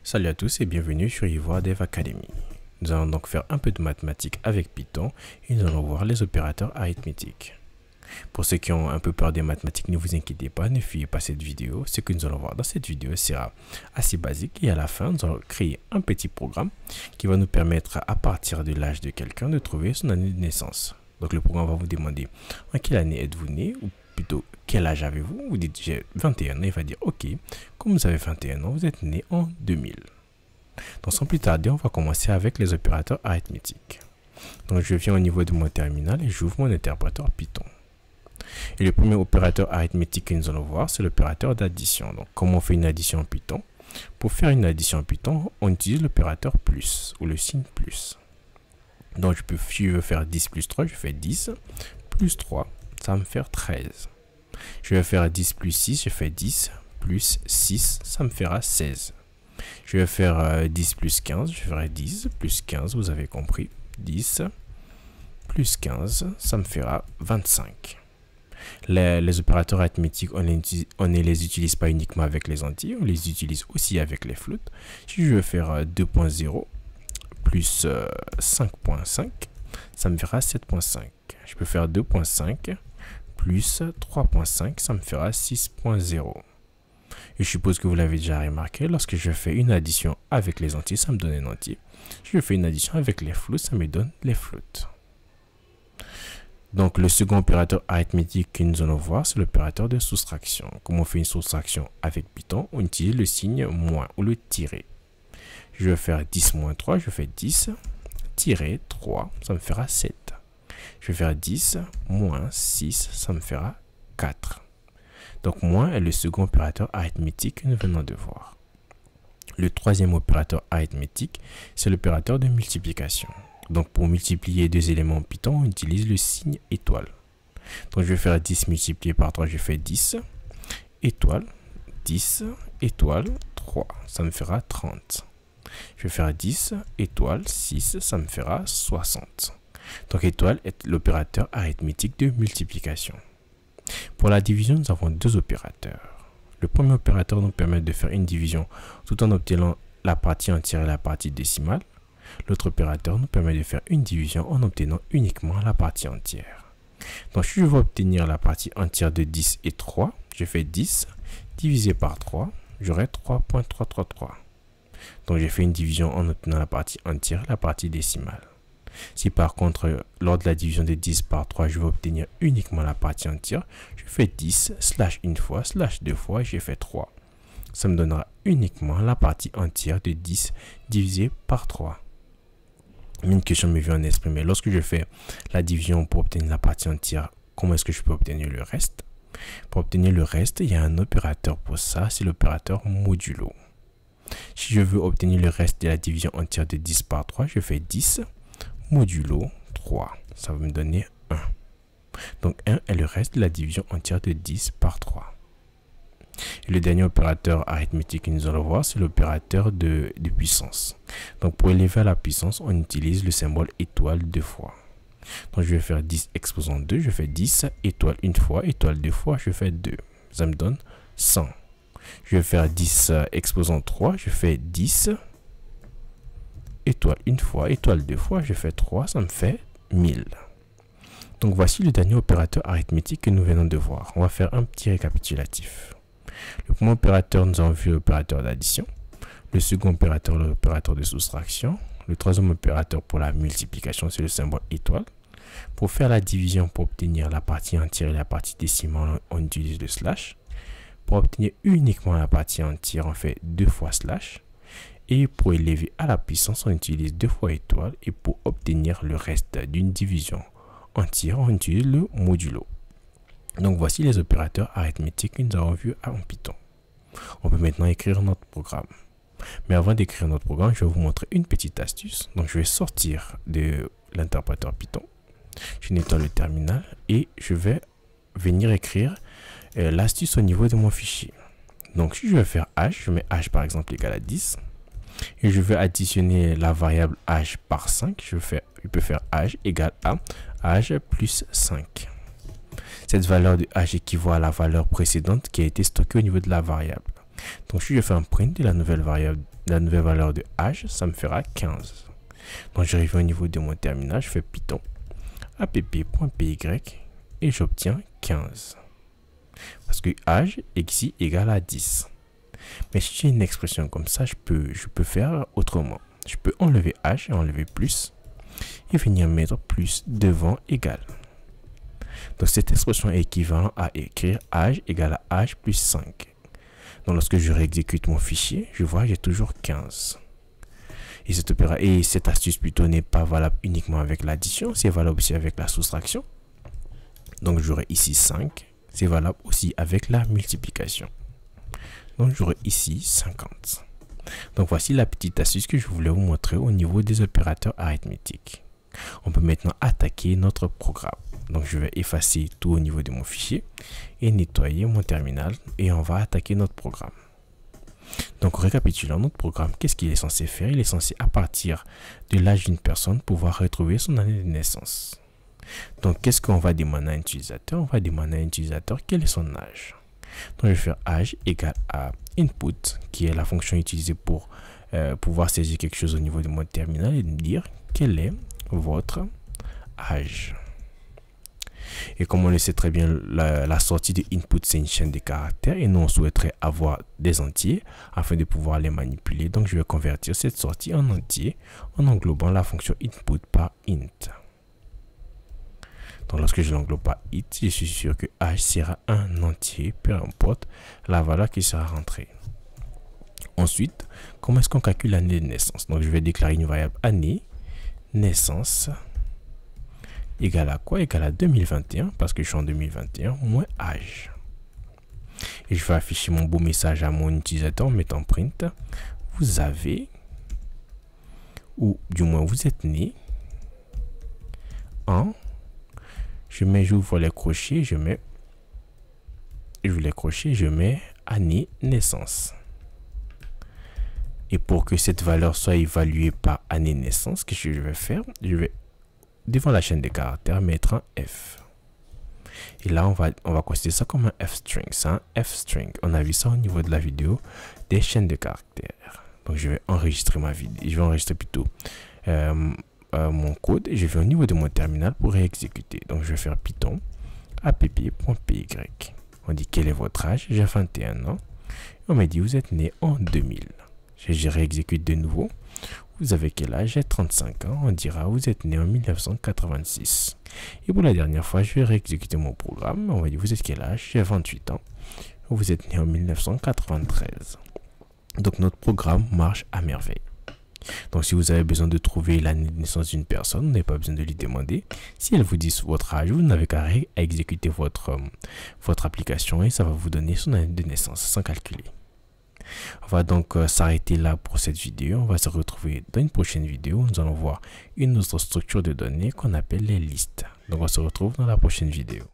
Salut à tous et bienvenue sur Ivoire Dev Academy. Nous allons donc faire un peu de mathématiques avec Python et nous allons voir les opérateurs arithmétiques. Pour ceux qui ont un peu peur des mathématiques, ne vous inquiétez pas, ne fuyez pas cette vidéo. Ce que nous allons voir dans cette vidéo sera assez basique et à la fin, nous allons créer un petit programme qui va nous permettre à partir de l'âge de quelqu'un de trouver son année de naissance. Donc le programme va vous demander en quelle année êtes-vous né ou plutôt quel âge avez-vous. Vous dites j'ai 21 ans, il va dire ok, comme vous avez 21 ans, vous êtes né en 2000. Donc sans plus tarder, on va commencer avec les opérateurs arithmétiques. Donc je viens au niveau de mon terminal et j'ouvre mon interpréteur Python. Et le premier opérateur arithmétique que nous allons voir, c'est l'opérateur d'addition. Donc comment on fait une addition en Python? Pour faire une addition en Python, on utilise l'opérateur plus ou le signe plus. Donc si je veux faire 10 plus 3, je fais 10 plus 3, ça va me faire 13. Je vais faire 10 plus 6, je fais 10 plus 6, ça me fera 16. Je vais faire 10 plus 15, je ferai 10 plus 15, vous avez compris. 10 plus 15, ça me fera 25. Les opérateurs arithmétiques, on ne les utilise pas uniquement avec les entiers, on les utilise aussi avec les floats. Si je veux faire 2.0 plus 5.5, ça me fera 7.5. Je peux faire 2.5 plus 3.5, ça me fera 6.0. Et je suppose que vous l'avez déjà remarqué, lorsque je fais une addition avec les entiers, ça me donne un entier. Si je fais une addition avec les floats, ça me donne les floats. Donc le second opérateur arithmétique que nous allons voir, c'est l'opérateur de soustraction. Comment on fait une soustraction avec Python? On utilise le signe moins ou le tiret. Je vais faire 10 moins 3, je fais 10 tiret 3, ça me fera 7. Je vais faire 10 moins 6, ça me fera 4. Donc moins est le second opérateur arithmétique que nous venons de voir. Le troisième opérateur arithmétique, c'est l'opérateur de multiplication. Donc pour multiplier deux éléments en Python, on utilise le signe étoile. Donc je vais faire 10 multiplié par 3, je fais 10 étoile, 10 étoile 3, ça me fera 30. Je vais faire 10 étoile 6, ça me fera 60. Donc étoile est l'opérateur arithmétique de multiplication. Pour la division, nous avons deux opérateurs. Le premier opérateur nous permet de faire une division tout en obtenant la partie entière et la partie décimale. L'autre opérateur nous permet de faire une division en obtenant uniquement la partie entière. Donc si je veux obtenir la partie entière de 10 et 3, je fais 10 divisé par 3, j'aurai 3.333. Donc j'ai fait une division en obtenant la partie entière et la partie décimale. Si par contre, lors de la division de 10 par 3, je veux obtenir uniquement la partie entière, je fais 10 slash une fois slash deux fois et j'ai fait 3. Ça me donnera uniquement la partie entière de 10 divisé par 3. Une question me vient en esprit, mais lorsque je fais la division pour obtenir la partie entière, comment est-ce que je peux obtenir le reste? Pour obtenir le reste, il y a un opérateur pour ça, c'est l'opérateur modulo. Si je veux obtenir le reste de la division entière de 10 par 3, je fais 10 modulo 3. Ça va me donner 1. Donc 1 est le reste de la division entière de 10 par 3. Et le dernier opérateur arithmétique que nous allons voir, c'est l'opérateur de puissance. Donc pour élever à la puissance, on utilise le symbole étoile deux fois. Donc je vais faire 10 exposant 2, je fais 10 étoile une fois, étoile deux fois, je fais 2. Ça me donne 100. Je vais faire 10 exposant 3, je fais 10 étoile une fois, étoile deux fois, je fais 3, ça me fait 1000. Donc voici le dernier opérateur arithmétique que nous venons de voir. On va faire un petit récapitulatif. Le premier opérateur, nous avons vu l'opérateur d'addition. Le second opérateur, l'opérateur de soustraction. Le troisième opérateur pour la multiplication, c'est le symbole étoile. Pour faire la division, pour obtenir la partie entière et la partie décimale, on utilise le slash. Pour obtenir uniquement la partie entière, on fait 2 fois slash. Et pour élever à la puissance, on utilise 2 fois étoile. Et pour obtenir le reste d'une division entière, on utilise le modulo. Donc voici les opérateurs arithmétiques que nous avons vus en Python. On peut maintenant écrire notre programme. Mais avant d'écrire notre programme, je vais vous montrer une petite astuce. Donc je vais sortir de l'interpréteur Python. Je nettoie le terminal et je vais venir écrire l'astuce au niveau de mon fichier. Donc si je veux faire h, je mets h par exemple égal à 10. Et je veux additionner la variable h par 5. Je peux faire h égale à h plus 5. Cette valeur de h équivaut à la valeur précédente qui a été stockée au niveau de la variable. Donc si je fais un print de la nouvelle variable la nouvelle valeur de âge, ça me fera 15. Donc j'arrive au niveau de mon terminal, je fais Python app.py et j'obtiens 15. Parce que âge ici égale à 10. Mais si j'ai une expression comme ça, je peux faire autrement. Je peux enlever âge et enlever plus et venir mettre plus devant égal. Donc cette expression est équivalente à écrire âge égale à âge plus 5. Donc lorsque je réexécute mon fichier, je vois que j'ai toujours 15. Et cette astuce plutôt n'est pas valable uniquement avec l'addition, c'est valable aussi avec la soustraction. Donc j'aurai ici 5, c'est valable aussi avec la multiplication. Donc j'aurai ici 50. Donc voici la petite astuce que je voulais vous montrer au niveau des opérateurs arithmétiques. On peut maintenant attaquer notre programme. Donc je vais effacer tout au niveau de mon fichier et nettoyer mon terminal et on va attaquer notre programme. Donc récapitulons notre programme, qu'est-ce qu'il est censé faire? Il est censé à partir de l'âge d'une personne pouvoir retrouver son année de naissance. Donc qu'est-ce qu'on va demander à un utilisateur? On va demander à un utilisateur quel est son âge. Donc je vais faire âge égale à input qui est la fonction utilisée pour pouvoir saisir quelque chose au niveau de mon terminal et dire quel est votre âge. Et comme on le sait très bien, la sortie de input c'est une chaîne de caractères et nous on souhaiterait avoir des entiers afin de pouvoir les manipuler. Donc je vais convertir cette sortie en entier en englobant la fonction input par int. Donc lorsque je l'englobe par int, je suis sûr que âge sera un entier, peu importe la valeur qui sera rentrée. Ensuite, comment est-ce qu'on calcule l'année de naissance? Donc je vais déclarer une variable année naissance égale à quoi? Égale à 2021 parce que je suis en 2021 moins âge. Et je vais afficher mon beau message à mon utilisateur en mettant print. Vous avez, ou du moins vous êtes né en, j'ouvre les crochets, je mets année naissance. Et pour que cette valeur soit évaluée par année naissance, qu'est-ce que je vais faire? Je vais devant la chaîne de caractères mettre un F. Et là, on va considérer ça comme un F-string. C'est un F-string. On a vu ça au niveau de la vidéo des chaînes de caractères. Donc, je vais enregistrer ma vidéo. Je vais enregistrer plutôt mon code et je vais au niveau de mon terminal pour réexécuter. Donc, je vais faire Python app.py. On dit quel est votre âge? J'ai 21 ans. On me dit vous êtes né en 2000. Je réexécute de nouveau. Vous avez quel âge? J'ai 35 ans. On dira vous êtes né en 1986. Et pour la dernière fois, je vais réexécuter mon programme. On va dire vous êtes quel âge? J'ai 28 ans. Vous êtes né en 1993. Donc notre programme marche à merveille. Donc si vous avez besoin de trouver l'année de naissance d'une personne, vous n'avez pas besoin de lui demander. Si elle vous dit votre âge, vous n'avez qu'à exécuter votre application et ça va vous donner son année de naissance sans calculer. On va donc s'arrêter là pour cette vidéo. On va se retrouver dans une prochaine vidéo. Nous allons voir une autre structure de données qu'on appelle les listes. Donc on se retrouve dans la prochaine vidéo.